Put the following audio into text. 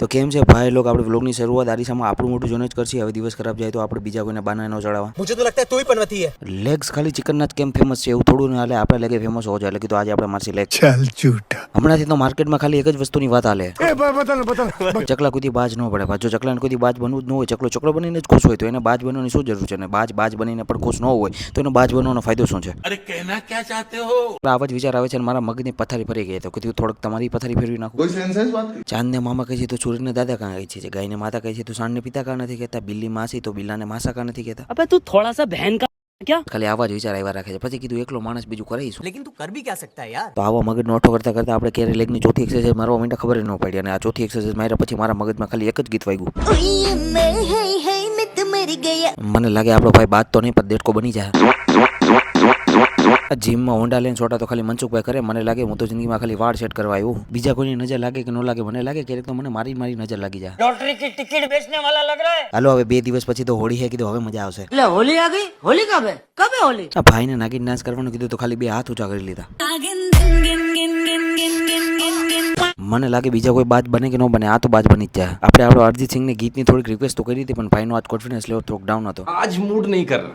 તો કેમ છે ભાઈ લોકો, આપણે વ્લોગની શરૂઆત આરીસામાં આપણું મોટું જોઈને જ કરશે. હવે દિવસ ખરાબ જાય તો આપણે બીજા કોઈને બાના ન ચડાવવા. मुझे तो लगता है तू ही पनवती है. લેગ્સ ખાલી ચિકનના જ કેમ ફેમસ છે એવું થોડું ને હાલે. આપણે લેગે ફેમસ હોવો જોઈએ એટલે કીધું આજે આપણે મારસી લેગ. चल झूठा. હમણાંથી તો માર્કેટમાં ખાલી એક જ વસ્તુની વાત હાલે. ચકલા કુદી બાજ ન પડે. જો ચકલાને કુદી બાજ બનવું જ ન હોય, ચકલો ચકલો બનીને જ ખુશ હોય, તો એને બાજ બનવાની શું જરૂર છે? અને બાજ બનીને પણ ખુશ ન હોય તો એને બાજ બનવાનો ફાયદો શું છે? अरे कहना क्या चाहते हो? આવા જ વિચાર આવે છે અને મારા મગજની પથારી ફરી ગઈ. તો કીધું થોડક તમારી પથારી ફેરવી નાખું. कोई सेंस है इस बात की? ચાંદને મામા કહે છે તો સૂર્યને દાદા કાં કહે છે, ગાયને માતા કહે છે તો સાંજને પિતા કાં નથી કહેતા, બિલ્લી માસી તો બિલ્લાને માસા કાં નથી કહેતા. अबे तू थोड़ा सा बहन का क्या? ખાલી આવા જ વિચાર આવ્યા રાખે છે. પછી કીધું એકલો માણસ બીજું કરીશું. लेकिन तू कर भी क्या सकता है यार. તો આવા મગજનો ઓઠો કરતા કરતા આપણે ક્યારે લેગની ચોથી એક્સરસાઇઝ મારવા માંડ્યા ખબર ન પડી. અને આ ચોથી એક્સરસાઇઝ માર્યા પછી મારા મગજમાં ખાલી એક જ ગીત વાગ્યું. મને લાગે આપણો ભાઈ બાદ તો નહીં પણ દેડકો બની જાય. જીમમાં હોન્ડા લઈને છોટા તો ખાલી મનસુખભાઈ કરે. મને લાગે હું તો જિંદગીમાં ખાલી વાળ સેટ કરવા આવ્યું. બીજા કોઈની નજર લાગે કે ન લાગે, મને લાગે ક્યારેક તો મને મારી નજર લાગી જાય. लॉटरी की टिकट बेचने वाला लग रहा है. હાલો હવે 2 દિવસ પછી તો હોળી છે, કીધું હવે મજા આવશે. ले होली आ गई. होली कब है होली? આ ભાઈને નાગીન ડાન્સ કરવાનું કીધું તો ખાલી 2 હાથ ઊંચા કરી લીધા. મને લાગે બીજા કોઈ બાજ બને કે ન બને, આ તો બાજ બની જ જાય. આપણે આપણો અરિજીત સિંહને ગીતની થોડીક રિક્વેસ્ટ તો કરી હતી પણ ભાઈનો આજ કોન્ફિડન્સ લેવલ થોડોક ડાઉન હતો. आज मूड नहीं कर रहा.